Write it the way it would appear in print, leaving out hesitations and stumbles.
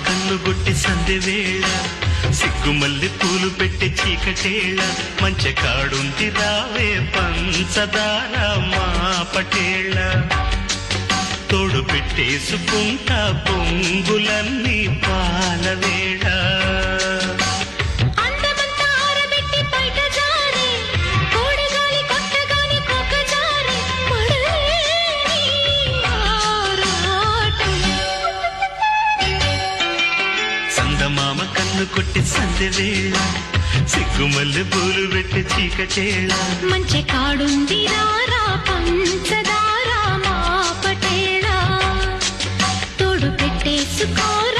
కన్నుగొట్టి సందెవేళ సిగ్గుమల్లి పూలు పెట్టి చీకటేళ మంచె కాడుంది రావే పంచదార మా పటేళ తోడు పెట్టేసుకుంటా పొంగులన్నీ పాలవేళ మామ కన్ను కొట్టి సందెవేళ సిగ్గుమల్లి పూలు పెట్టి చీకటేళ మంచి కాడుంది రారా పంచదార మా పటేళ తోడు పెట్టేసుకోరా